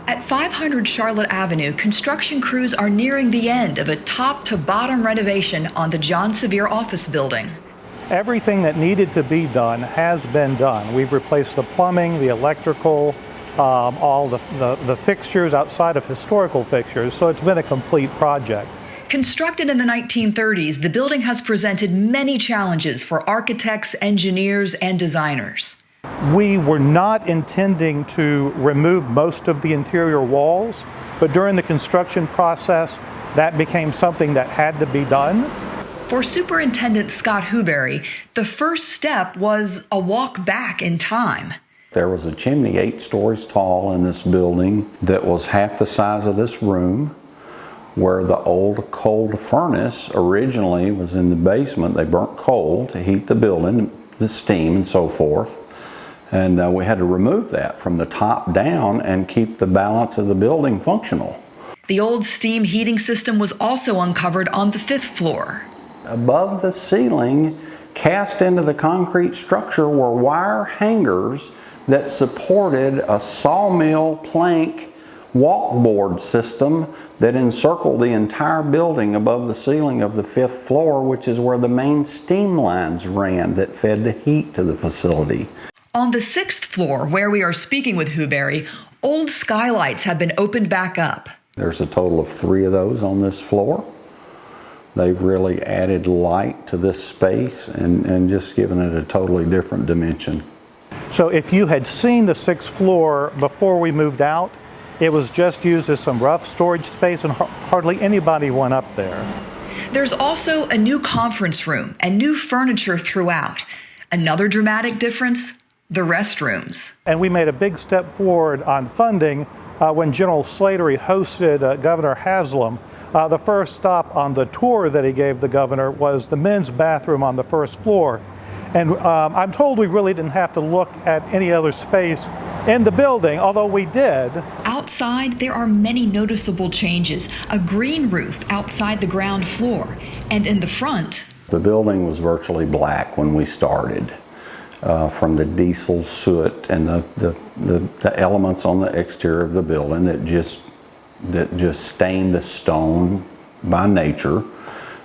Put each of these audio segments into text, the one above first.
At 500 Charlotte Avenue, construction crews are nearing the end of a top-to-bottom renovation on the John Sevier office building. Everything that needed to be done has been done. We've replaced the plumbing, the electrical, all the fixtures outside of historical fixtures, so it's been a complete project. Constructed in the 1930s, the building has presented many challenges for architects, engineers, and designers. We were not intending to remove most of the interior walls, but during the construction process, that became something that had to be done. For Superintendent Scott Huberry, the first step was a walk back in time. There was a chimney 8 stories tall in this building that was half the size of this room, where the old coal furnace originally was in the basement. They burnt coal to heat the building, the steam and so forth. And we had to remove that from the top down and keep the balance of the building functional. The old steam heating system was also uncovered on the 5th floor. Above the ceiling, cast into the concrete structure, were wire hangers that supported a sawmill plank walkboard system that encircled the entire building above the ceiling of the 5th floor, which is where the main steam lines ran that fed the heat to the facility. On the 6th floor, where we are speaking with Huberry, old skylights have been opened back up. There's a total of 3 of those on this floor. They've really added light to this space and just given it a totally different dimension. So if you had seen the 6th floor before we moved out, it was just used as some rough storage space and hardly anybody went up there. There's also a new conference room and new furniture throughout. Another dramatic difference, the restrooms. And we made a big step forward on funding when General Slattery hosted Governor Haslam. The first stop on the tour that he gave the governor was the men's bathroom on the 1st floor. And I'm told we really didn't have to look at any other space in the building, although we did. Outside, there are many noticeable changes. A green roof outside the ground floor, and in the front. The building was virtually black when we started. From the diesel soot and the elements on the exterior of the building that just stained the stone by nature.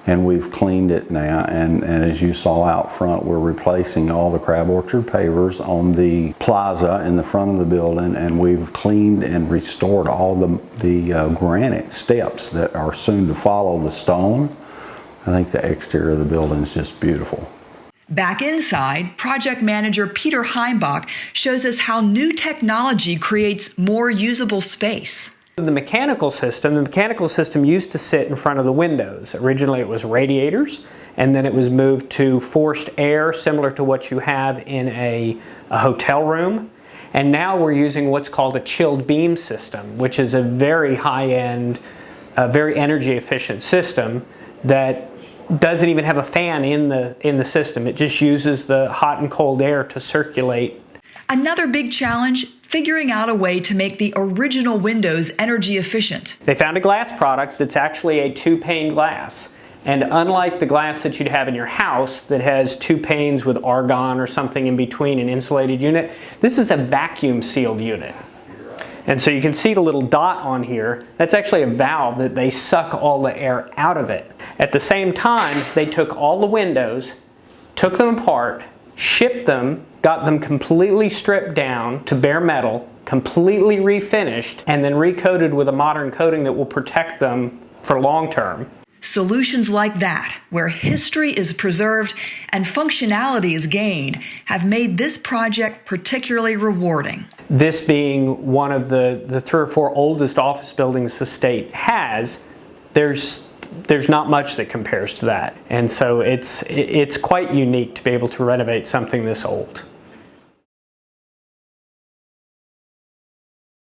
And we've cleaned it now, and as you saw out front, we're replacing all the crab orchard pavers on the plaza in the front of the building, and we've cleaned and restored all the granite steps that are soon to follow the stone. I think the exterior of the building is just beautiful. Back inside, project manager Peter Heimbach shows us how new technology creates more usable space. The mechanical system used to sit in front of the windows. Originally it was radiators, and then it was moved to forced air, similar to what you have in a hotel room. And now we're using what's called a chilled beam system, which is a very high-end, very energy efficient system that doesn't even have a fan in the system. It just uses the hot and cold air to circulate. Another big challenge, figuring out a way to make the original windows energy efficient. They found a glass product that's actually a 2-pane glass. And unlike the glass that you'd have in your house that has 2 panes with argon or something in between, an insulated unit, this is a vacuum sealed unit. And so you can see the little dot on here. That's actually a valve that they suck all the air out of it. At the same time, they took all the windows, took them apart, shipped them, got them completely stripped down to bare metal, completely refinished, and then recoated with a modern coating that will protect them for long term. Solutions like that, where history is preserved and functionality is gained, have made this project particularly rewarding. This being one of the 3 or 4 oldest office buildings the state has, there's not much that compares to that. And so it's quite unique to be able to renovate something this old.